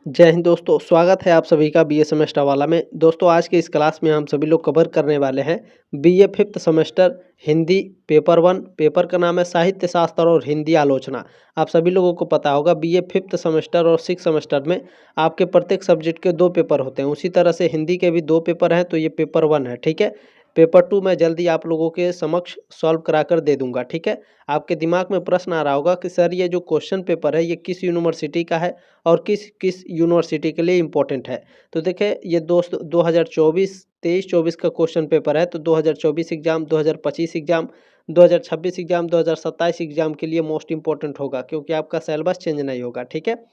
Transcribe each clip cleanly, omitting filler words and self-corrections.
जय हिंद दोस्तों, स्वागत है आप सभी का बीए सेमेस्टर वाला में। दोस्तों आज के इस क्लास में हम सभी लोग कवर करने वाले हैं BA fifth semester Hindi paper 1। Paper का नाम है साहित्य शास्त्र और हिंदी आलोचना। आप सभी लोगों को पता होगा बीए फिफ्थ सेमेस्टर और सिक्स सेमेस्टर में आपके प्रत्येक सब्जेक्ट के 2 पेपर होते हैं। उसी तरह से हिंदी के भी 2 पेपर हैं, तो ये पेपर 1 है, ठीक है। पेपर 2 मैं जल्दी आप लोगों के समक्ष सॉल्व करा कर दे दूंगा, ठीक है। आपके दिमाग में प्रश्न आ रहा होगा कि सर ये जो क्वेश्चन पेपर है ये किस यूनिवर्सिटी का है और किस किस यूनिवर्सिटी के लिए इम्पोर्टेंट है। तो देखिए ये दोस्त 2024 23-24 का क्वेश्चन पेपर है, तो 2024 एग्जाम, 2025 एग्जाम, 2026 एग्जाम, 2027 एग्जाम के लिए मोस्ट इंपॉर्टेंट होगा, क्योंकि आपका सिलेबस चेंज नहीं होगा, ठीक है।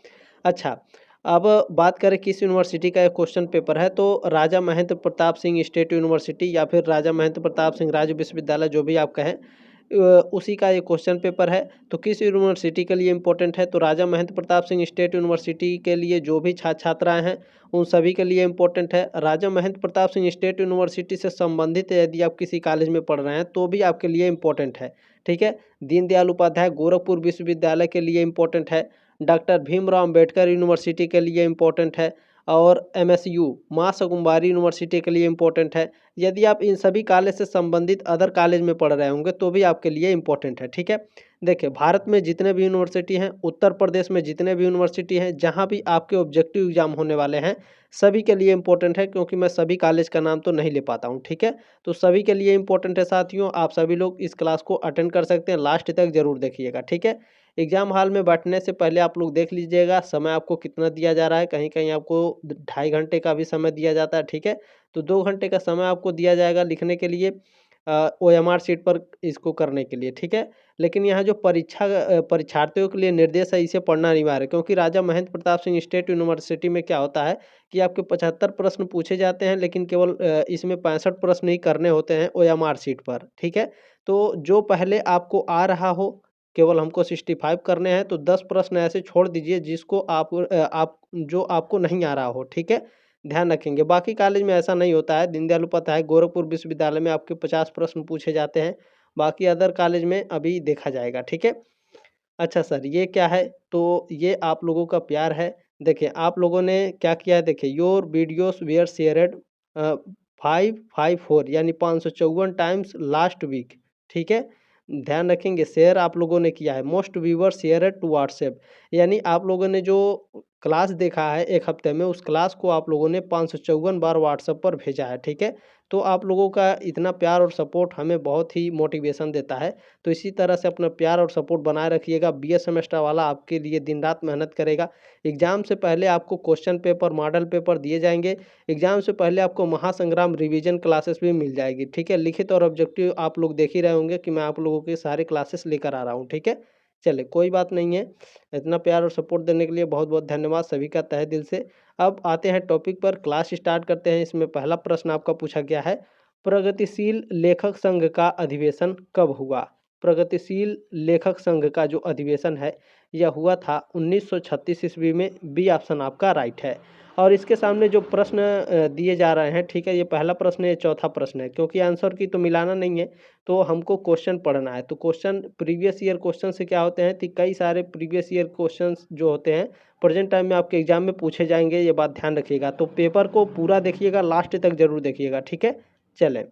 अच्छा, अब बात करें किस यूनिवर्सिटी का ये क्वेश्चन पेपर है, तो राजा महेंद्र प्रताप सिंह स्टेट यूनिवर्सिटी या फिर राजा महेंद्र प्रताप सिंह राज्य विश्वविद्यालय, जो भी आप कहें, उसी का ये क्वेश्चन पेपर है। तो किस यूनिवर्सिटी के लिए इम्पोर्टेंट है, तो राजा महेंद्र प्रताप सिंह स्टेट यूनिवर्सिटी के लिए जो भी छात्र छात्राएं हैं उन सभी के लिए इम्पोर्टेंट है। राजा महेंद्र प्रताप सिंह स्टेट यूनिवर्सिटी से संबंधित यदि आप किसी कॉलेज में पढ़ रहे हैं तो भी आपके लिए इम्पोर्टेंट है, ठीक है। दीनदयाल उपाध्याय गोरखपुर विश्वविद्यालय के लिए इम्पोर्टेंट है। डॉक्टर भीमराव अम्बेडकर यूनिवर्सिटी के लिए इम्पोर्टेंट है। और एमएसयू माँ सुकुमारी यूनिवर्सिटी के लिए इम्पोर्टेंट है। यदि आप इन सभी कॉलेज से संबंधित अदर कॉलेज में पढ़ रहे होंगे तो भी आपके लिए इम्पोर्टेंट है, ठीक है। देखिए भारत में जितने भी यूनिवर्सिटी हैं, उत्तर प्रदेश में जितने भी यूनिवर्सिटी हैं, जहां भी आपके ऑब्जेक्टिव एग्जाम होने वाले हैं सभी के लिए इम्पोर्टेंट है, क्योंकि मैं सभी कॉलेज का नाम तो नहीं ले पाता हूं, ठीक है। तो सभी के लिए इम्पोर्टेंट है साथियों। आप सभी लोग इस क्लास को अटेंड कर सकते हैं, लास्ट तक जरूर देखिएगा, ठीक है। एग्जाम हॉल में बैठने से पहले आप लोग देख लीजिएगा समय आपको कितना दिया जा रहा है। कहीं कहीं आपको 2.5 घंटे का भी समय दिया जाता है, ठीक है। तो 2 घंटे का समय आपको दिया जाएगा लिखने के लिए, ओएमआर शीट पर इसको करने के लिए, ठीक है। लेकिन यहाँ जो परीक्षार्थियों के लिए निर्देश है इसे पढ़ना अनिवार्य है, क्योंकि राजा महेंद्र प्रताप सिंह स्टेट यूनिवर्सिटी में क्या होता है कि आपके 75 प्रश्न पूछे जाते हैं, लेकिन केवल इसमें 65 प्रश्न ही करने होते हैं ओएमआर शीट पर, ठीक है। तो जो पहले आपको आ रहा हो, केवल हमको 65 करने हैं, तो 10 प्रश्न ऐसे छोड़ दीजिए जिसको आप जो आपको नहीं आ रहा हो, ठीक है। ध्यान रखेंगे। बाकी कॉलेज में ऐसा नहीं होता है। दीनदयाल उपाध्याय गोरखपुर विश्वविद्यालय में आपके 50 प्रश्न पूछे जाते हैं। बाकी अदर कॉलेज में अभी देखा जाएगा, ठीक है। अच्छा सर ये क्या है, तो ये आप लोगों का प्यार है। देखिए आप लोगों ने क्या किया है, देखिए योर वीडियोस वेयर शेयर्ड 554 यानी 554 टाइम्स लास्ट वीक, ठीक है। ध्यान रखेंगे, शेयर आप लोगों ने किया है। Most viewer share to WhatsApp, यानी आप लोगों ने जो क्लास देखा है एक हफ्ते में, उस क्लास को आप लोगों ने 554 बार व्हाट्सएप पर भेजा है, ठीक है। तो आप लोगों का इतना प्यार और सपोर्ट हमें बहुत ही मोटिवेशन देता है। तो इसी तरह से अपना प्यार और सपोर्ट बनाए रखिएगा। बीए सेमेस्टर वाला आपके लिए दिन रात मेहनत करेगा। एग्जाम से पहले आपको क्वेश्चन पेपर मॉडल पेपर दिए जाएंगे। एग्जाम से पहले आपको महासंग्राम रिवीजन क्लासेस भी मिल जाएगी, ठीक है। लिखित और ऑब्जेक्टिव आप लोग देख ही रहे होंगे कि मैं आप लोगों के सारे क्लासेस लेकर आ रहा हूँ, ठीक है। चलिए कोई बात नहीं है। इतना प्यार और सपोर्ट देने के लिए बहुत बहुत धन्यवाद सभी का तहे दिल से। अब आते हैं टॉपिक पर, क्लास स्टार्ट करते हैं। इसमें पहला प्रश्न आपका पूछा गया है, प्रगतिशील लेखक संघ का अधिवेशन कब हुआ। प्रगतिशील लेखक संघ का जो अधिवेशन है यह हुआ था 1936 ईस्वी में। बी ऑप्शन आपका राइट है। और इसके सामने जो प्रश्न दिए जा रहे हैं, ठीक है, ये पहला प्रश्न है, ये चौथा प्रश्न है, क्योंकि आंसर की तो मिलाना नहीं है, तो हमको क्वेश्चन पढ़ना है। तो क्वेश्चन प्रीवियस ईयर क्वेश्चन से क्या होते हैं कि कई सारे प्रीवियस ईयर क्वेश्चन जो होते हैं प्रेजेंट टाइम में आपके एग्जाम में पूछे जाएंगे, ये बात ध्यान रखिएगा। तो पेपर को पूरा देखिएगा, लास्ट तक जरूर देखिएगा, ठीक है। चलें,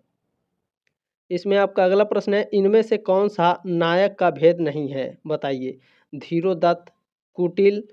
इसमें आपका अगला प्रश्न है, इनमें से कौन सा नायक का भेद नहीं है, बताइए। धीरोदत्त, कुटिल,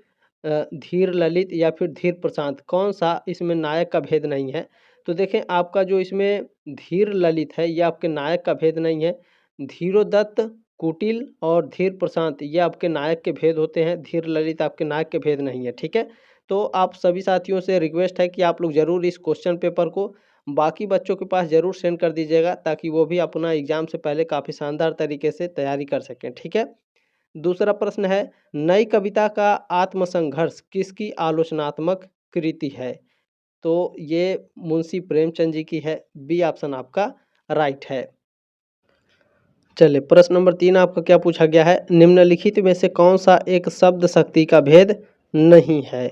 धीर ललित या फिर धीर प्रशांत, कौन सा इसमें नायक का भेद नहीं है। तो देखें आपका जो इसमें धीर ललित है ये आपके नायक का भेद नहीं है। धीरोदत्त, कुटिल और धीर प्रशांत ये आपके नायक के भेद होते हैं। धीर ललित आपके नायक के भेद नहीं है, ठीक है। तो आप सभी साथियों से रिक्वेस्ट है कि आप लोग जरूर इस क्वेश्चन पेपर को बाकी बच्चों के पास ज़रूर सेंड कर दीजिएगा, ताकि वो भी अपना एग्ज़ाम से पहले काफ़ी शानदार तरीके से तैयारी कर सकें, ठीक है। दूसरा प्रश्न है, नई कविता का आत्मसंघर्ष किसकी आलोचनात्मक कृति है। तो ये मुंशी प्रेमचंद जी की है। बी ऑप्शन आपका राइट है। चलिए प्रश्न नंबर 3 आपका क्या पूछा गया है, निम्नलिखित में से कौन सा एक शब्द शक्ति का भेद नहीं है।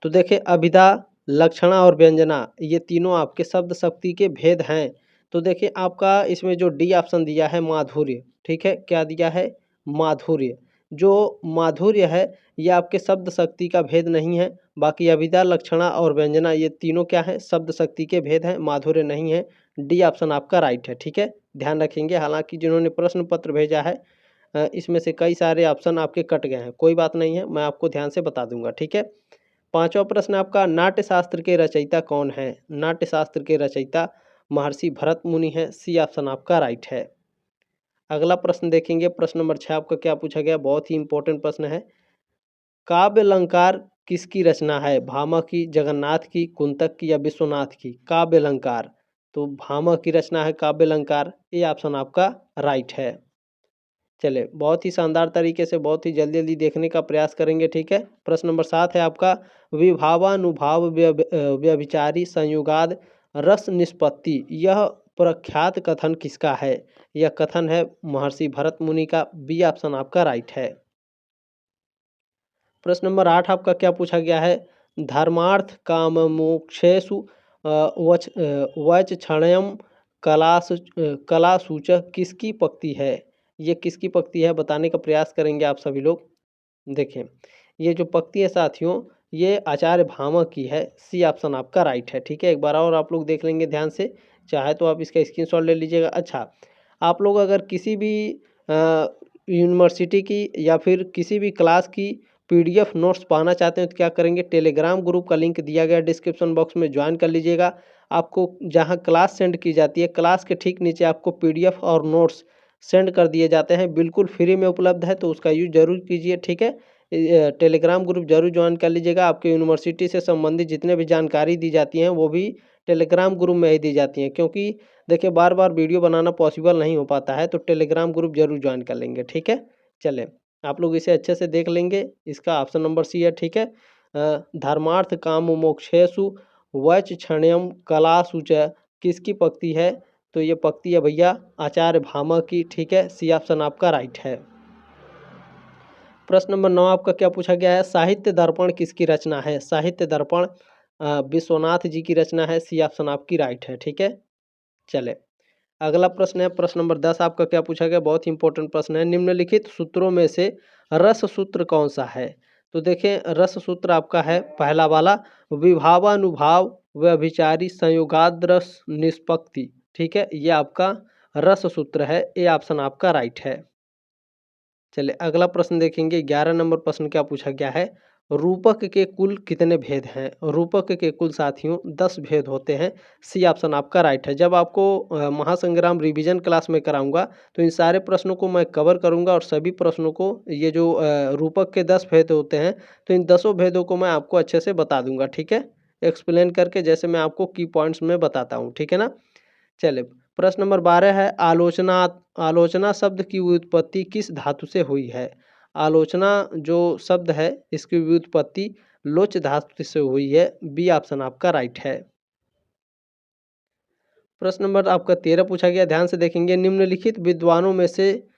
तो देखिए अभिधा, लक्षणा और व्यंजना ये तीनों आपके शब्द शक्ति के भेद हैं। तो देखिए आपका इसमें जो डी ऑप्शन दिया है माधुर्य, ठीक है, क्या दिया है, माधुर्य। जो माधुर्य है ये आपके शब्द शक्ति का भेद नहीं है। बाकी अभिधा, लक्षणा और व्यंजना ये तीनों क्या है, शब्द शक्ति के भेद हैं, माधुर्य नहीं है। डी ऑप्शन आपका राइट है। ठीक है, ध्यान रखेंगे। हालांकि जिन्होंने प्रश्न पत्र भेजा है इसमें से कई सारे ऑप्शन आपके कट गए हैं, कोई बात नहीं है, मैं आपको ध्यान से बता दूंगा। ठीक है, पांचवा प्रश्न आपका, नाट्य शास्त्र के रचयिता कौन है? नाट्य शास्त्र के रचयिता महर्षि भरत मुनि है। सी ऑप्शन आपका राइट है। अगला प्रश्न देखेंगे, प्रश्न नंबर 6 आपका क्या पूछा गया, बहुत ही इंपॉर्टेंट प्रश्न है। काव्य अलंकार किसकी रचना है? भामह की, जगन्नाथ की, कुंतक की या विश्वनाथ की? काव्य अलंकार, तो भामह की रचना है काव्य अलंकार। ये ऑप्शन आपका राइट है। चले, बहुत ही शानदार तरीके से बहुत ही जल्दी जल्दी देखने का प्रयास करेंगे। ठीक है, प्रश्न नंबर 7 है आपका, विभावानुभाव व्यभिचारी संयुगाद रस निष्पत्ति, यह प्रख्यात कथन किसका है? यह कथन है महर्षि भरत मुनि का। बी ऑप्शन आपका राइट है। प्रश्न नंबर 8 आपका क्या पूछा गया है, धर्मार्थ काम मोक्षेषु वच क्षणयम कला सूचक किसकी पक्ति है? ये किसकी पक्ति है बताने का प्रयास करेंगे आप सभी लोग। देखें, ये जो पक्ति है साथियों, ये आचार्य भामह की है। सी ऑप्शन आपका राइट है। ठीक है, एक बार और आप लोग देख लेंगे ध्यान से, चाहे तो आप इसका स्क्रीनशॉट ले लीजिएगा। अच्छा, आप लोग अगर किसी भी यूनिवर्सिटी की या फिर किसी भी क्लास की पीडीएफ नोट्स पाना चाहते हैं तो क्या करेंगे, टेलीग्राम ग्रुप का लिंक दिया गया डिस्क्रिप्शन बॉक्स में, ज्वाइन कर लीजिएगा। आपको जहां क्लास सेंड की जाती है, क्लास के ठीक नीचे आपको पीडीएफ और नोट्स सेंड कर दिए जाते हैं, बिल्कुल फ्री में उपलब्ध है, तो उसका यूज जरूर कीजिए। ठीक है, टेलीग्राम ग्रुप जरूर ज्वाइन कर लीजिएगा। आपके यूनिवर्सिटी से संबंधित जितने भी जानकारी दी जाती हैं वो भी टेलीग्राम ग्रुप में ही दी जाती हैं, क्योंकि देखिए बार बार वीडियो बनाना पॉसिबल नहीं हो पाता है, तो टेलीग्राम ग्रुप जरूर ज्वाइन कर लेंगे। ठीक है, चले, आप लोग इसे अच्छे से देख लेंगे। इसका ऑप्शन नंबर सी है। ठीक है, धर्मार्थ काम मोक्षेषु वच क्षण्यम कला सूच किसकी पक्ति है? तो ये पक्ति है भैया आचार्य भामह की। ठीक है, सी ऑप्शन आपका राइट है। प्रश्न नंबर 9 आपका क्या पूछा गया है, साहित्य दर्पण किसकी रचना है? साहित्य दर्पण विश्वनाथ जी की रचना है। सी ऑप्शन आपकी राइट है। ठीक है, चले, अगला प्रश्न है, प्रश्न नंबर 10 आपका क्या पूछा गया, बहुत ही इंपॉर्टेंट प्रश्न है। निम्नलिखित सूत्रों में से रस सूत्र कौन सा है? तो देखें, रस सूत्र आपका है पहला वाला, विभावानुभाव व्यभिचारी संयोगाद्रस निष्पत्ति। ठीक है, ये आपका रस सूत्र है। ए ऑप्शन आपका राइट है। चलिए, अगला प्रश्न देखेंगे, 11 नंबर प्रश्न क्या पूछा गया है, रूपक के कुल कितने भेद हैं? रूपक के कुल साथियों 10 भेद होते हैं। सी ऑप्शन आपका राइट है। जब आपको महासंग्राम रिवीजन क्लास में कराऊंगा तो इन सारे प्रश्नों को मैं कवर करूंगा, और सभी प्रश्नों को, ये जो रूपक के 10 भेद होते हैं, तो इन 10 भेदों को मैं आपको अच्छे से बता दूंगा। ठीक है, एक्सप्लेन करके, जैसे मैं आपको की पॉइंट्स में बताता हूँ। ठीक है ना, चलिए, प्रश्न नंबर 12 है, आलोचना, आलोचना शब्द की व्युत्पत्ति किस धातु से हुई है? आलोचना जो शब्द है इसकी व्युत्पत्ति लोच धातु से हुई है। बी ऑप्शन आपका राइट है। प्रश्न नंबर आपका 13 पूछा गया, ध्यान से देखेंगे, निम्नलिखित विद्वानों में से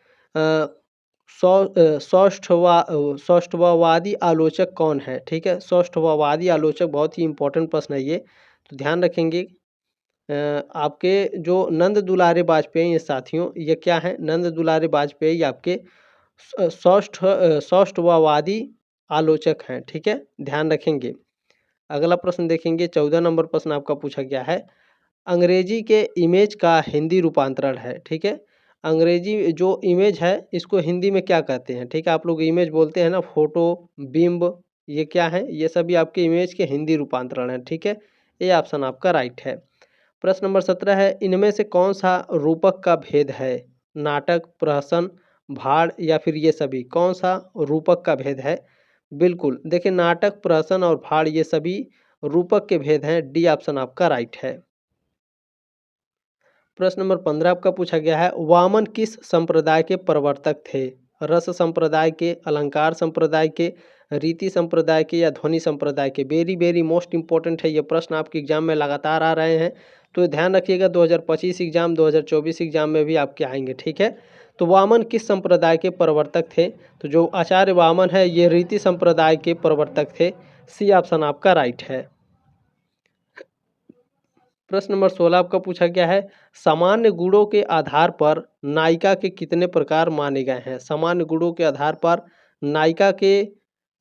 सौष्ठववादी आलोचक कौन है? ठीक है, सौष्ठववादी आलोचक बहुत ही इंपॉर्टेंट प्रश्न है ये, तो ध्यान रखेंगे। आपके जो नंद दुलारे वाजपेयी हैं साथियों, ये क्या है, नंद दुलारे वाजपेयी आपके सौष्ठववादी आलोचक हैं। ठीक है, ध्यान रखेंगे। अगला प्रश्न देखेंगे, 14 नंबर प्रश्न आपका पूछा गया है, अंग्रेजी के इमेज का हिंदी रूपांतरण है। ठीक है, अंग्रेजी जो इमेज है इसको हिंदी में क्या कहते हैं? ठीक है, आप लोग इमेज बोलते हैं ना, फोटो, बिंब, ये क्या है, ये सभी आपके इमेज के हिंदी रूपांतरण है। ठीक है, ये ऑप्शन आपका राइट है। प्रश्न नंबर 17 है, इनमें से कौन सा रूपक का भेद है? नाटक, प्रहसन, भाड़ या फिर ये सभी? कौन सा रूपक का भेद है? बिल्कुल, देखिए, नाटक, प्रहसन और भाड़ ये सभी रूपक के भेद हैं। डी ऑप्शन आपका राइट है। प्रश्न नंबर 15 आपका पूछा गया है, वामन किस संप्रदाय के प्रवर्तक थे? रस संप्रदाय के, अलंकार संप्रदाय के, रीति संप्रदाय के या ध्वनि संप्रदाय के? वेरी वेरी मोस्ट इंपॉर्टेंट है, ये प्रश्न आपके एग्जाम में लगातार आ रहे हैं, तो ध्यान रखिएगा। 2025 एग्जाम, 2024 एग्जाम में भी आपके आएंगे। ठीक है, तो वामन किस संप्रदाय के प्रवर्तक थे? तो जो आचार्य वामन है ये रीति संप्रदाय के प्रवर्तक थे। सी ऑप्शन आपका राइट है। प्रश्न नंबर 16 आपका पूछा गया है, सामान्य गुणों के आधार पर नायिका के कितने प्रकार माने गए हैं? सामान्य गुणों के आधार पर नायिका के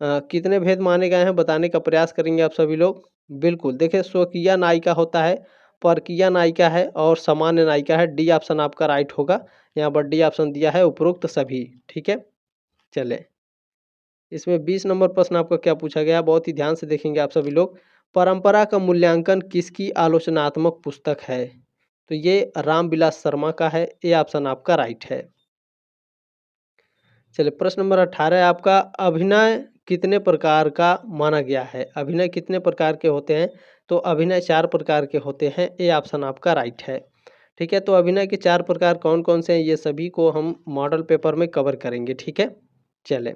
कितने भेद माने गए हैं बताने का प्रयास करेंगे आप सभी लोग। बिल्कुल, देखिए स्वकीय नायिका होता है, परकीय नायिका है और सामान्य नायिका है। डी ऑप्शन आपका राइट होगा। यहाँ पर डी ऑप्शन दिया है उपरोक्त सभी। ठीक है, चले इसमें 20 नंबर प्रश्न आपका क्या पूछा गया, बहुत ही ध्यान से देखेंगे आप सभी लोग। परंपरा का मूल्यांकन किसकी आलोचनात्मक पुस्तक है? तो ये रामविलास शर्मा का है। ए ऑप्शन आपका राइट है। चलिए प्रश्न नंबर 18 है आपका, अभिनय कितने प्रकार का माना गया है? अभिनय कितने प्रकार के होते हैं? तो अभिनय 4 प्रकार के होते हैं। ए ऑप्शन आपका राइट है। ठीक है, तो अभिनय के 4 प्रकार कौन कौन से हैं ये सभी को हम मॉडल पेपर में कवर करेंगे। ठीक है, चले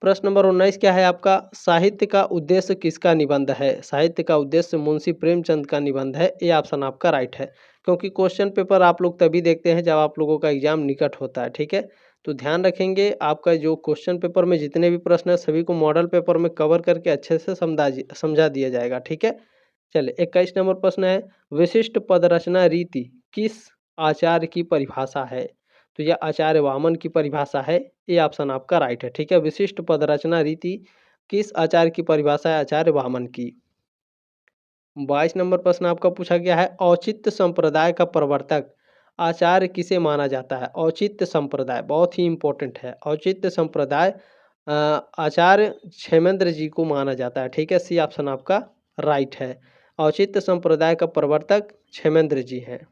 प्रश्न नंबर 19 क्या है आपका, साहित्य का उद्देश्य किसका निबंध है? साहित्य का उद्देश्य मुंशी प्रेमचंद का निबंध है। ये ऑप्शन आपका राइट है। क्योंकि क्वेश्चन पेपर आप लोग तभी देखते हैं जब आप लोगों का एग्जाम निकट होता है। ठीक है, तो ध्यान रखेंगे आपका जो क्वेश्चन पेपर में जितने भी प्रश्न है सभी को मॉडल पेपर में कवर करके अच्छे से समझा दिया जाएगा। ठीक है, चलिए 21 नंबर प्रश्न है, विशिष्ट पदरचना रीति किस आचार्य की परिभाषा है? तो यह आचार्य वामन की परिभाषा है। ये ऑप्शन आपका राइट है। ठीक है, विशिष्ट पदरचना रीति किस आचार्य की परिभाषा है? आचार्य वामन की। 22 नंबर प्रश्न आपका पूछा गया है, औचित्य संप्रदाय का प्रवर्तक आचार्य किसे माना जाता है? औचित्य संप्रदाय बहुत ही इंपॉर्टेंट है। औचित्य संप्रदाय आचार्य क्षेमेंद्र जी को माना जाता है। ठीक है, सी ऑप्शन आपका राइट है। औचित्य संप्रदाय का प्रवर्तक क्षेमेंद्र जी हैं।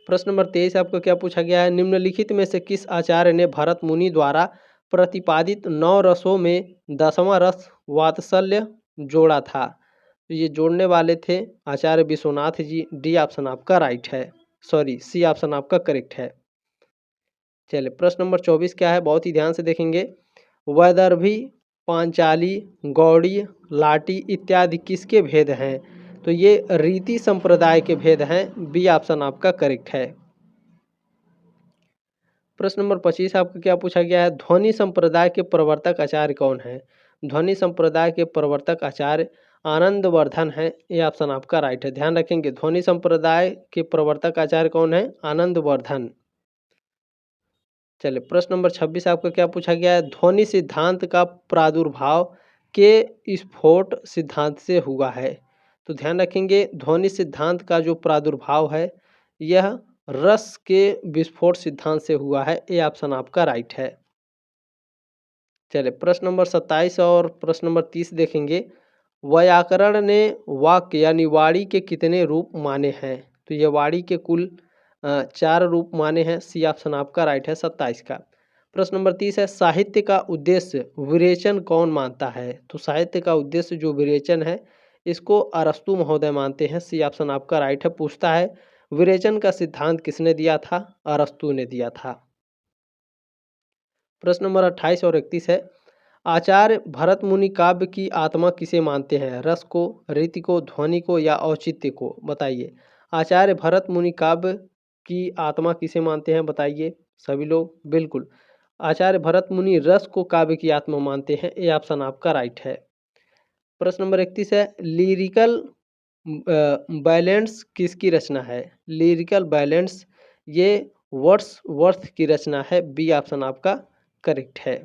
प्रश्न नंबर 23 आपको क्या पूछा गया है, निम्नलिखित में से किस आचार्य ने भरत मुनि द्वारा प्रतिपादित 9 रसों में 10वां रस वात्सल्य जोड़ा था? तो ये जोड़ने वाले थे आचार्य विश्वनाथ जी। डी ऑप्शन आपका राइट है, सॉरी सी ऑप्शन आपका करेक्ट है। चलिए प्रश्न नंबर 24 क्या है, बहुत ही ध्यान से देखेंगे। वैदर्भी, पांचाली, गौड़ी, लाटी इत्यादि किसके भेद हैं? तो ये रीति संप्रदाय के भेद हैं। बी ऑप्शन आपका करेक्ट है। प्रश्न नंबर 25 आपका क्या पूछा गया है, ध्वनि संप्रदाय के प्रवर्तक आचार्य कौन है? ध्वनि संप्रदाय के प्रवर्तक आचार्य आनंदवर्धन है। ये ऑप्शन आपका राइट है। ध्यान रखेंगे ध्वनि संप्रदाय के प्रवर्तक आचार्य कौन है? आनंदवर्धन। चलिए प्रश्न नंबर 26 आपका क्या पूछा गया है, ध्वनि सिद्धांत का प्रादुर्भाव के स्फोट सिद्धांत से हुआ है? तो ध्यान रखेंगे ध्वनि सिद्धांत का जो प्रादुर्भाव है यह रस के विस्फोट सिद्धांत से हुआ है। ये ऑप्शन आपका राइट है। चलिए प्रश्न नंबर 27 और प्रश्न नंबर 30 देखेंगे। व्याकरण ने वाक्य यानी वाणी के कितने रूप माने हैं? तो ये वाणी के कुल 4 रूप माने हैं। सी ऑप्शन आपका राइट है 27 का। प्रश्न नंबर 30 है, साहित्य का उद्देश्य विरेचन कौन मानता है? तो साहित्य का उद्देश्य जो विरेचन है इसको अरस्तु महोदय मानते हैं। सी ऑप्शन आपका राइट है। पूछता है विरेचन का सिद्धांत किसने दिया था? अरस्तु ने दिया था। प्रश्न नंबर 28 और 31 है, आचार्य भरत मुनि काव्य की आत्मा किसे मानते हैं? रस को, रीति को, ध्वनि को या औचित्य को? बताइए। आचार्य भरत मुनि काव्य की आत्मा किसे मानते हैं बताइए सभी लोग। बिल्कुल, आचार्य भरत मुनि रस को काव्य की आत्मा मानते हैं। ये ऑप्शन आपका राइट है। प्रश्न नंबर 31 है, लिरिकल बैलेंस किसकी रचना है? लिरिकल बैलेंस ये वर्ड्सवर्थ की रचना है। बी ऑप्शन आपका करेक्ट है।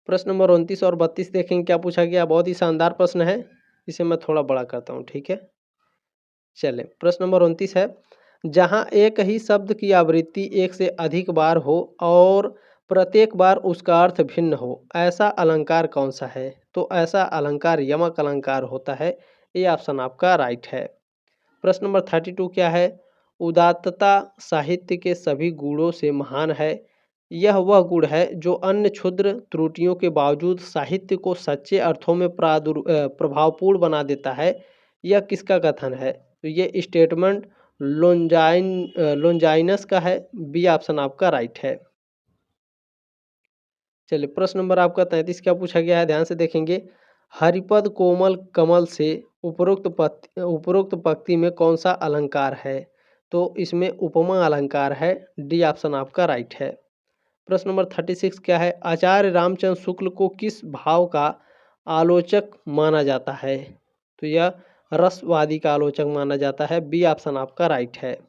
प्रश्न नंबर 29 और 32 देखेंगे क्या पूछा गया, बहुत ही शानदार प्रश्न है। इसे मैं थोड़ा बड़ा करता हूँ। ठीक है, चले प्रश्न नंबर 29 है, जहाँ एक ही शब्द की आवृत्ति एक से अधिक बार हो और प्रत्येक बार उसका अर्थ भिन्न हो, ऐसा अलंकार कौन सा है? तो ऐसा अलंकार यमक अलंकार होता है। ये ऑप्शन आपका राइट है। प्रश्न नंबर 32 क्या है, उदात्तता साहित्य के सभी गुणों से महान है। यह वह गुण है जो अन्य क्षुद्र त्रुटियों के बावजूद साहित्य को सच्चे अर्थों में प्रभावपूर्ण बना देता है। यह किसका कथन है? तो ये स्टेटमेंट लोंजाइनस का है। बी ऑप्शन आपका राइट है। चलिए प्रश्न नंबर आपका 33 क्या पूछा गया है, ध्यान से देखेंगे। हरिपद कोमल कमल से उपरोक्त पंक्ति में कौन सा अलंकार है? तो इसमें उपमा अलंकार है। डी ऑप्शन आपका राइट है। प्रश्न नंबर 36 क्या है, आचार्य रामचंद्र शुक्ल को किस भाव का आलोचक माना जाता है? तो यह रसवादी का आलोचक माना जाता है। बी ऑप्शन आपका राइट है।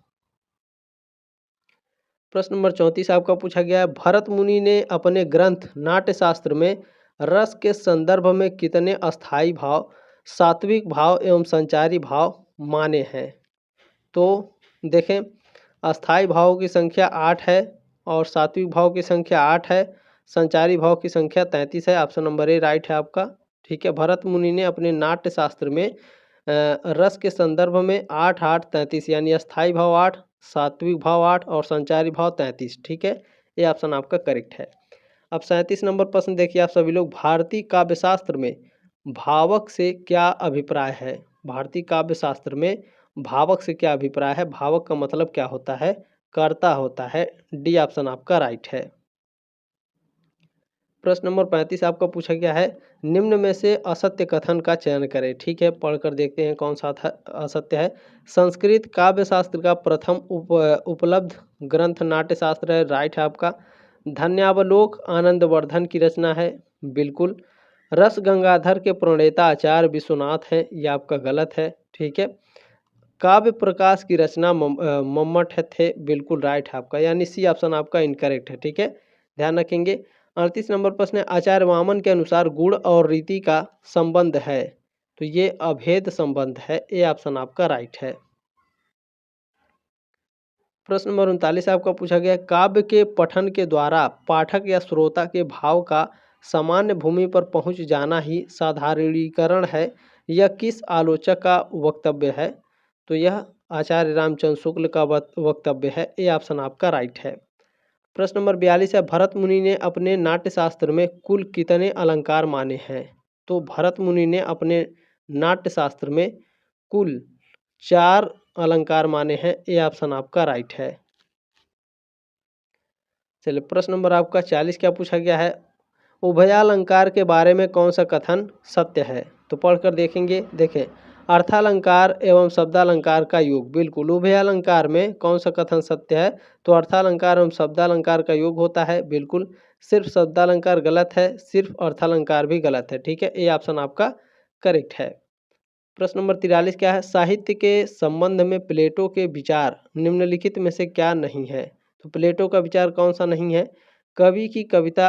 प्रश्न नंबर 34 आपका पूछा गया है, भरत मुनि ने अपने ग्रंथ नाट्यशास्त्र में रस के संदर्भ में कितने अस्थाई भाव, सात्विक भाव एवं संचारी भाव माने हैं? तो देखें, अस्थाई भावों की संख्या 8 है और सात्विक भाव की संख्या 8 है, संचारी भाव की संख्या 33 है। ऑप्शन नंबर ए राइट है आपका। ठीक है, भरत मुनि ने अपने नाट्य शास्त्र में रस के संदर्भ में 8 8 33 यानी अस्थाई भाव 8, सात्विक भाव 8 और संचारी भाव 33। ठीक है, ये ऑप्शन आपका करेक्ट है। अब 37 नंबर प्रश्न देखिए आप सभी लोग, भारतीय काव्यशास्त्र में भावक से क्या अभिप्राय है? भारतीय काव्यशास्त्र में भावक से क्या अभिप्राय है? भावक का मतलब क्या होता है? कर्ता होता है। डी ऑप्शन आपका राइट है। प्रश्न नंबर 35 आपका पूछा गया है, निम्न में से असत्य कथन का चयन करें। ठीक है, पढ़कर देखते हैं कौन सा असत्य है। संस्कृत काव्यशास्त्र का प्रथम उपलब्ध ग्रंथ नाट्यशास्त्र है, राइट है आपका। धन्यावलोक आनंदवर्धन की रचना है, बिल्कुल। रस गंगाधर के प्रणेता आचार्य विश्वनाथ हैं, ये आपका गलत है। ठीक है, काव्य प्रकाश की रचना मम्मट थे, बिल्कुल राइट है आपका, यानी सी ऑप्शन आपका इनकरेक्ट है। ठीक है, ध्यान रखेंगे। 38 नंबर प्रश्न है, आचार्य वामन के अनुसार गुण और रीति का संबंध है, तो ये अभेद संबंध है। ए ऑप्शन आपका राइट है। प्रश्न नंबर 39 आपका पूछा गया, काव्य के पठन के द्वारा पाठक या श्रोता के भाव का सामान्य भूमि पर पहुंच जाना ही साधारणीकरण है, यह किस आलोचक का वक्तव्य है? तो यह आचार्य रामचंद्र शुक्ल का वक्तव्य है। ए ऑप्शन आपका राइट है। प्रश्न नंबर 42 है, भरत मुनि ने अपने नाट्यशास्त्र में कुल कितने अलंकार माने हैं? तो भरत मुनि ने अपने नाट्यशास्त्र में कुल 4 अलंकार माने हैं। ये ऑप्शन आपका राइट है। चलिए, प्रश्न नंबर आपका 40 क्या पूछा गया है, उभयालंकार के बारे में कौन सा कथन सत्य है? तो पढ़कर देखेंगे। देखें, अर्थालंकार एवं शब्दालंकार का योग, बिल्कुल। उभयालंकार में कौन सा कथन सत्य है? तो अर्थालंकार एवं शब्दालंकार का योग होता है, बिल्कुल। सिर्फ शब्दालंकार गलत है, सिर्फ अर्थालंकार भी गलत है। ठीक है, ये ऑप्शन आपका करेक्ट है। प्रश्न नंबर 43 क्या है, साहित्य के संबंध में प्लेटो के विचार निम्नलिखित में से क्या नहीं है? तो प्लेटो का विचार कौन सा नहीं है? कवि की कविता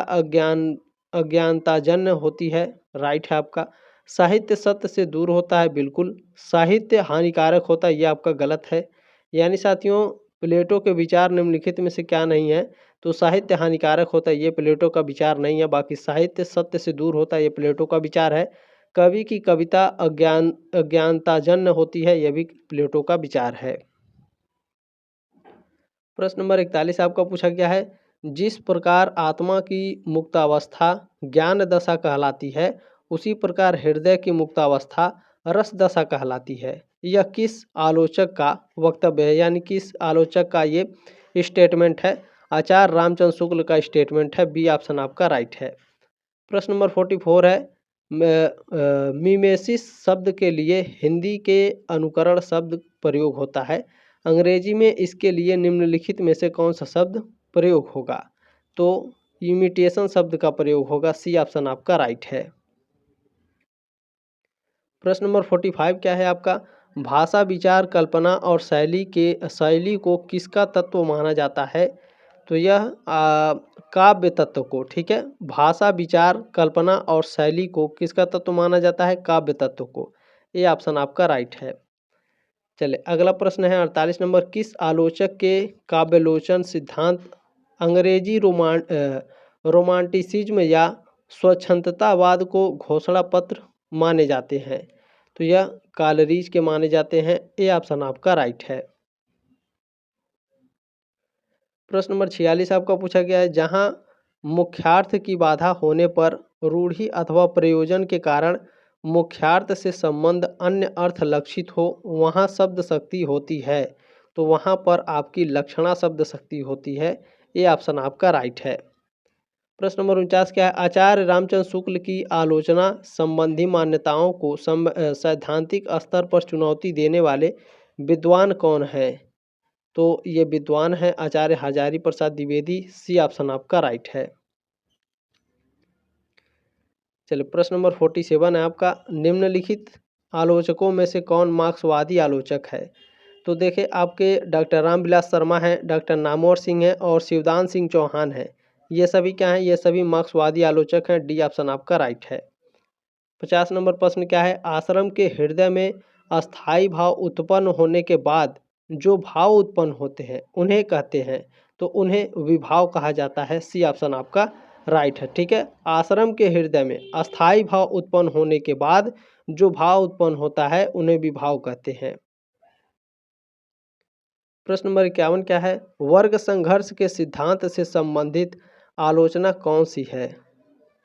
अज्ञानताजन्य होती है, राइट है आपका। साहित्य सत्य से दूर होता है, बिल्कुल। साहित्य हानिकारक होता है, ये आपका गलत है। यानी साथियों, प्लेटो के विचार निम्नलिखित में से क्या नहीं है? तो साहित्य हानिकारक होता है, ये प्लेटो का विचार नहीं है। बाकी साहित्य सत्य से दूर होता है, ये प्लेटो का विचार है। कवि की कविता अज्ञानताजन्य होती है, यह भी प्लेटो का विचार है। प्रश्न नंबर 41 आपका पूछा गया है, जिस प्रकार आत्मा की मुक्तावस्था ज्ञान दशा कहलाती है, उसी प्रकार हृदय की मुक्तावस्था रस दशा कहलाती है। यह किस आलोचक का वक्तव्य है, यानी किस आलोचक का ये स्टेटमेंट है? आचार्य रामचंद्र शुक्ल का स्टेटमेंट है। बी ऑप्शन आपका राइट है। प्रश्न नंबर 44 है, मिमेसिस शब्द के लिए हिंदी के अनुकरण शब्द प्रयोग होता है, अंग्रेजी में इसके लिए निम्नलिखित में से कौन सा शब्द प्रयोग होगा? तो इमिटेशन शब्द का प्रयोग होगा। सी ऑप्शन आपका राइट है। प्रश्न नंबर 45 क्या है आपका, भाषा विचार कल्पना और शैली को किसका तत्व माना जाता है? तो यह काव्य तत्व को। ठीक है, भाषा विचार कल्पना और शैली को किसका तत्व माना जाता है? काव्य तत्व को। ये ऑप्शन आपका राइट है। चलिए, अगला प्रश्न है 48 नंबर, किस आलोचक के काव्यलोचन सिद्धांत अंग्रेजी रोमांटिसिज्म या स्वच्छंदतावाद को घोषणा पत्र माने जाते हैं? तो यह कालरीज के माने जाते हैं। ए ऑप्शन आपका राइट है। प्रश्न नंबर 46 आपका पूछा गया है, जहां मुख्यार्थ की बाधा होने पर रूढ़ि अथवा प्रयोजन के कारण मुख्यार्थ से संबंध अन्य अर्थ लक्षित हो, वहां शब्द शक्ति होती है, तो वहां पर आपकी लक्षणा शब्द शक्ति होती है। ये ऑप्शन आपका राइट है। प्रश्न नंबर 49 क्या है, आचार्य रामचंद्र शुक्ल की आलोचना संबंधी मान्यताओं को सैद्धांतिक स्तर पर चुनौती देने वाले विद्वान कौन है? तो ये विद्वान है आचार्य हजारी प्रसाद द्विवेदी। सी ऑप्शन आपका राइट है। चलिए, प्रश्न नंबर 47 है आपका, निम्नलिखित आलोचकों में से कौन मार्क्सवादी आलोचक है? तो देखिए आपके डॉक्टर रामविलास शर्मा हैं, डॉक्टर नामवर सिंह हैं और शिवदान सिंह चौहान हैं। ये सभी क्या हैं? ये सभी मार्क्सवादी आलोचक हैं। डी ऑप्शन आपका राइट है। 50 नंबर प्रश्न क्या है? आश्रम के हृदय में अस्थाई भाव उत्पन्न होने के बाद जो भाव उत्पन्न होते हैं उन्हें कहते हैं, तो उन्हें विभाव कहा जाता है। सी ऑप्शन आपका राइट है। ठीक है, आश्रम के हृदय में अस्थाई भाव उत्पन्न होने के बाद जो भाव उत्पन्न होता है उन्हें विभाव कहते हैं। प्रश्न नंबर 51 क्या है? वर्ग संघर्ष के सिद्धांत से संबंधित आलोचना कौन सी है?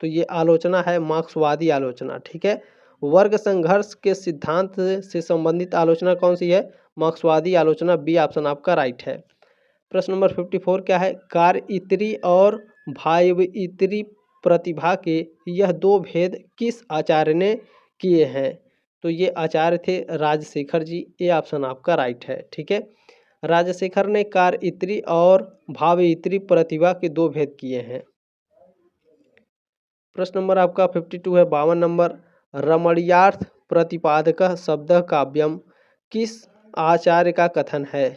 तो ये आलोचना है मार्क्सवादी आलोचना। ठीक है, वर्ग संघर्ष के सिद्धांत से संबंधित आलोचना कौन सी है? मार्क्सवादी आलोचना। बी ऑप्शन आपका राइट है। प्रश्न नंबर 54 क्या है? कार्य इतरी और भाव इतरी प्रतिभा के यह दो भेद किस आचार्य ने किए हैं? तो ये आचार्य थे राजशेखर जी। ए ऑप्शन आपका राइट है। ठीक है, राजशेखर ने कार्य इतरी और भाव इतरी प्रतिभा के दो भेद किए हैं। प्रश्न नंबर आपका 52 है, 52 नंबर। रमणीयार्थ प्रतिपादक शब्द काव्यम किस आचार्य का कथन है?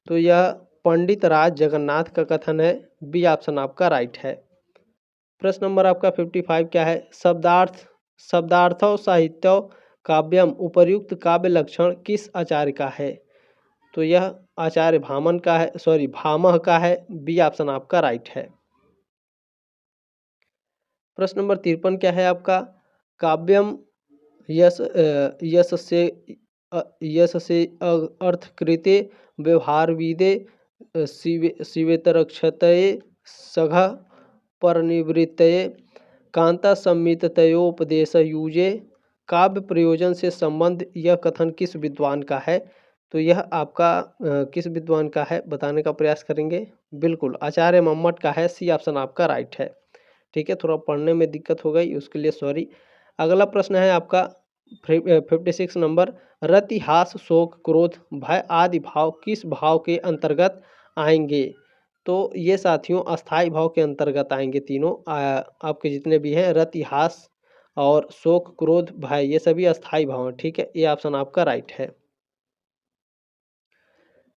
तो यह पंडित राज जगन्नाथ का कथन है। बी ऑप्शन आपका राइट है। प्रश्न नंबर आपका 55 क्या है? शब्दार्थो साहित्यो काव्यम उपर्युक्त काव्य लक्षण किस आचार्य का है? तो यह आचार्य भामह का है। बी ऑप्शन आपका राइट है। प्रश्न नंबर 53 क्या है आपका? काव्यम यश से अर्थकृते व्यवहारविदे शिवेतरक्षतये सघ परनिवृत्तये कांता संमिततयोपदेशयुजे काव्य प्रयोजन से संबंध यह कथन किस विद्वान का है? तो यह आपका किस विद्वान का है बताने का प्रयास करेंगे। बिल्कुल आचार्य मम्मट का है। सी ऑप्शन आपका राइट है। ठीक है, थोड़ा पढ़ने में दिक्कत हो गई उसके लिए सॉरी। अगला प्रश्न है आपका 56 नंबर। रति, हास, शोक, क्रोध, भय आदि भाव किस भाव के अंतर्गत आएंगे? तो ये साथियों अस्थाई भाव के अंतर्गत आएंगे तीनों। आपके जितने भी हैं रति, हास और शोक, क्रोध, भय, ये सभी अस्थाई भाव हैं। ठीक है, ये ऑप्शन आपका राइट है।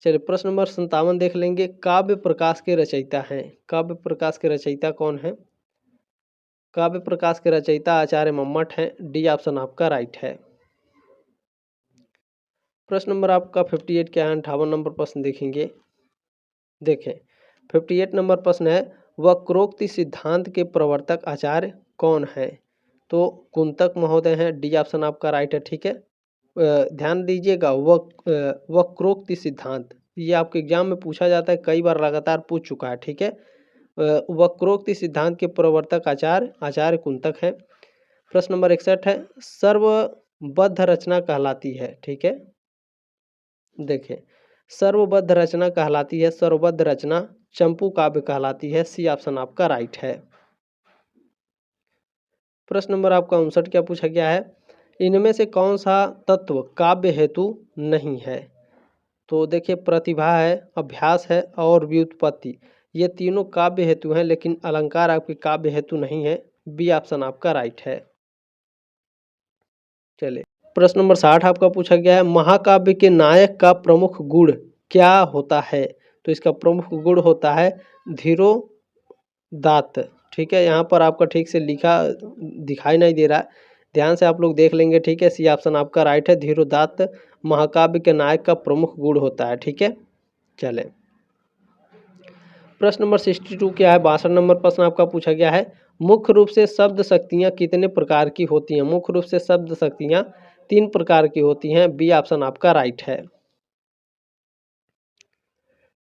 चलिए प्रश्न नंबर 57 देख लेंगे। काव्य प्रकाश के रचयिता हैं। काव्य प्रकाश के रचयिता कौन है? काव्य प्रकाश के रचयिता आचार्य मम्मट हैं। डी ऑप्शन आपका राइट है। प्रश्न नंबर आपका 58 क्या है? 58 नंबर प्रश्न देखेंगे। देखें 58 नंबर प्रश्न है, वक्रोक्ति सिद्धांत के प्रवर्तक आचार्य कौन है? तो कुंतक महोदय हैं। डी ऑप्शन आपका राइट है। ठीक है, ध्यान दीजिएगा वक्रोक्ति सिद्धांत ये आपके एग्जाम में पूछा जाता है, कई बार लगातार पूछ चुका है। ठीक है, वक्रोक्ति सिद्धांत के प्रवर्तक आचार्य कुंतक है। प्रश्न नंबर 61 है, सर्वबद्ध रचना कहलाती है। ठीक है, देखिए सर्वबद्ध रचना कहलाती है, सर्वबद्ध रचना चंपू काव्य कहलाती है। सी ऑप्शन आपका राइट है। प्रश्न नंबर आपका 59 क्या पूछा गया है? इनमें से कौन सा तत्व काव्य हेतु नहीं है? तो देखिए प्रतिभा है, अभ्यास है और व्युत्पत्ति, ये तीनों काव्य हेतु हैं, लेकिन अलंकार आपके काव्य हेतु नहीं है। बी ऑप्शन आपका राइट है। चलिए प्रश्न नंबर 60 आपका पूछा गया है, महाकाव्य के नायक का प्रमुख गुण क्या होता है? तो इसका प्रमुख गुण होता है धीरोदात्त। ठीक है, यहाँ पर आपका ठीक से लिखा दिखाई नहीं दे रहा है, ध्यान से आप लोग देख लेंगे। ठीक है, सी ऑप्शन आपका राइट है। धीरोदात्त महाकाव्य के नायक का प्रमुख गुण होता है। ठीक है, चले प्रश्न नंबर 62 क्या है? 62 नंबर प्रश्न आपका पूछा गया है, मुख्य रूप से शब्द शक्तियाँ कितने प्रकार की होती हैं? मुख्य रूप से शब्द शक्तियाँ 3 प्रकार की होती हैं। बी ऑप्शन आपका राइट है।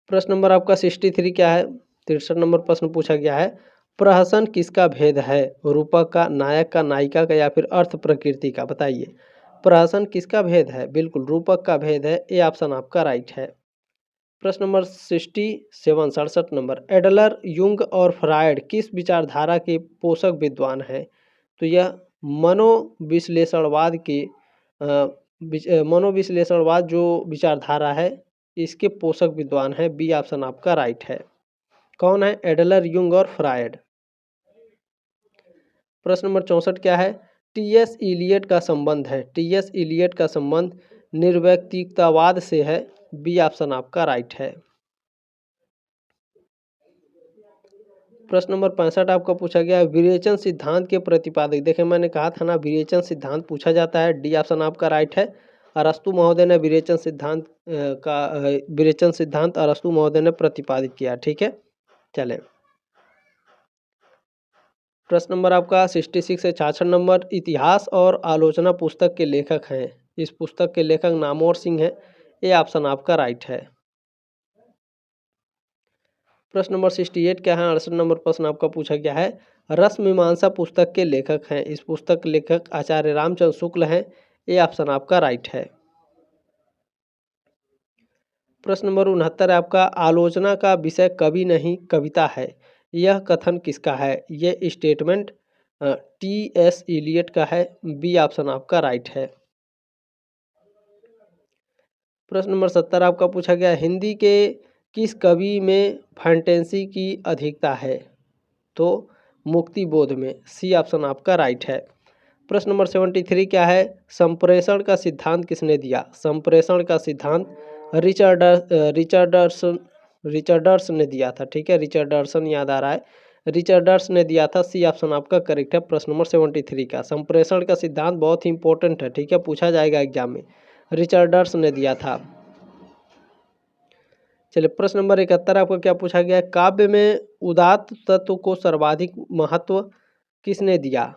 प्रश्न नंबर आपका 63 क्या है? 63 नंबर प्रश्न पूछा गया है, प्रहसन किसका भेद है? रूपक का, नायक का, नायिका का या फिर अर्थ प्रकृति का? बताइए प्रहसन किसका भेद है? बिल्कुल रूपक का भेद है। ए ऑप्शन आपका राइट है। प्रश्न नंबर 67 नंबर, एडलर, युंग और फ्रायड किस विचारधारा के पोषक विद्वान हैं? तो यह मनोविश्लेषणवाद जो विचारधारा है इसके पोषक विद्वान है। बी ऑप्शन आपका राइट है। कौन है? एडलर, युंग और फ्रायड। प्रश्न नंबर 64 क्या है? टी एस इलियट का संबंध है, टी एस इलियट का संबंध निर्वैयक्तिकतावाद से है। बी ऑप्शन आपका राइट है। प्रश्न नंबर 65 आपका पूछा गया है विरेचन सिद्धांत के प्रतिपादक। देखिए मैंने कहा था ना विरेचन सिद्धांत पूछा जाता है, डी ऑप्शन आपका राइट है। अरस्तु महोदय ने विरेचन सिद्धांत अरस्तु महोदय ने प्रतिपादित किया। ठीक है, चले प्रश्न नंबर आपका 66 से 66 नंबर, इतिहास और आलोचना पुस्तक के लेखक हैं। इस पुस्तक के लेखक नामवर सिंह हैं। ये ऑप्शन आपका राइट है। प्रश्न नंबर 68 क्या है, 68 नंबर प्रश्न आपका पूछा गया है रस मीमांसा पुस्तक के लेखक हैं। इस पुस्तक के लेखक आचार्य रामचंद्र शुक्ल हैं। ये ऑप्शन आपका राइट है। प्रश्न नंबर 69 आपका आलोचना का विषय कवि नहीं कविता है, यह कथन किसका है? यह स्टेटमेंट टी.एस. इलियट का है। बी ऑप्शन आपका राइट है। प्रश्न नंबर 70 आपका पूछा गया हिंदी के किस कवि में फैंटेसी की अधिकता है? तो मुक्तिबोध में। सी ऑप्शन आपका राइट है। प्रश्न नंबर 73 क्या है, संप्रेषण का सिद्धांत किसने दिया? संप्रेषण का सिद्धांत रिचर्डर्स ने दिया था। ठीक है, रिचर्डर्सन याद आ रहा है, रिचर्डर्स ने दिया था। सी ऑप्शन आपका करेक्ट है। प्रश्न नंबर 73 का संप्रेषण का सिद्धांत बहुत ही इंपॉर्टेंट है। ठीक है, पूछा जाएगा एग्जाम में, रिचर्डर्स ने दिया था। चलिए प्रश्न नंबर 71 आपको क्या पूछा गया है, काव्य में उदात्त तत्व को सर्वाधिक महत्व किसने दिया?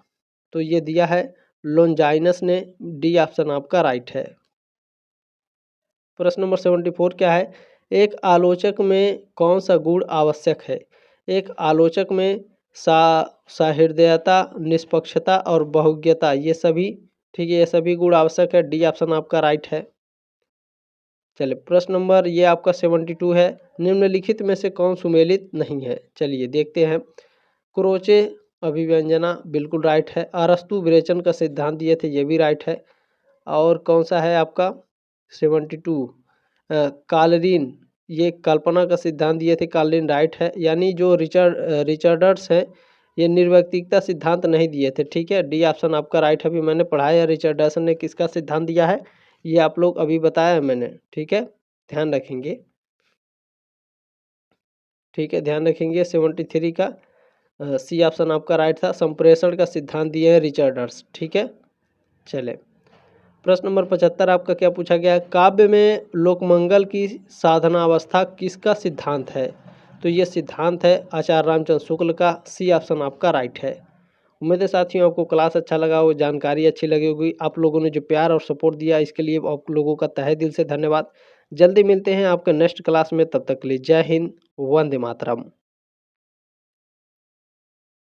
तो ये दिया है लोनजाइनस ने। डी ऑप्शन आपका राइट है। प्रश्न नंबर 74 क्या है, एक आलोचक में कौन सा गुण आवश्यक है? एक आलोचक में सहृदयता, निष्पक्षता और बहुज्ञता, ये सभी ठीक है, ये सभी गुण आवश्यक है। डी ऑप्शन आपका राइट है। चलिए प्रश्न नंबर ये आपका 72 है, निम्नलिखित में से कौन सुमेलित नहीं है? चलिए देखते हैं। क्रोचे अभिव्यंजना बिल्कुल राइट है। अरस्तु विरेचन का सिद्धांत दिए थे, ये भी राइट है। और कौन सा है आपका 72 कालरीन, ये कल्पना का सिद्धांत दिए थे, कालरीन राइट है। यानी जो रिचर्डर्स है ये निर्व्यक्तिकता सिद्धांत नहीं दिए थे। ठीक है, डी ऑप्शन आपका राइट है। अभी मैंने पढ़ाया रिचर्डर्सन ने किसका सिद्धांत दिया है, ये आप लोग अभी बताया है मैंने। ठीक है, ध्यान रखेंगे। ठीक है, ध्यान रखेंगे। 73 का सी ऑप्शन आपका राइट था। संप्रेषण का सिद्धांत दिए हैं रिचर्डर्स। ठीक है, चले प्रश्न नंबर 75 आपका क्या पूछा गया है, काव्य में लोकमंगल की साधना अवस्था किसका सिद्धांत है? तो ये सिद्धांत है आचार्य रामचंद्र शुक्ल का। सी ऑप्शन आपका राइट है। उम्मीद है साथियों आपको क्लास अच्छा लगा हो, जानकारी अच्छी लगी होगी। आप लोगों ने जो प्यार और सपोर्ट दिया इसके लिए आप लोगों का तहे दिल से धन्यवाद। जल्दी मिलते हैं आपके नेक्स्ट क्लास में, तब तक के लिए जय हिंद, वंदे मातरम।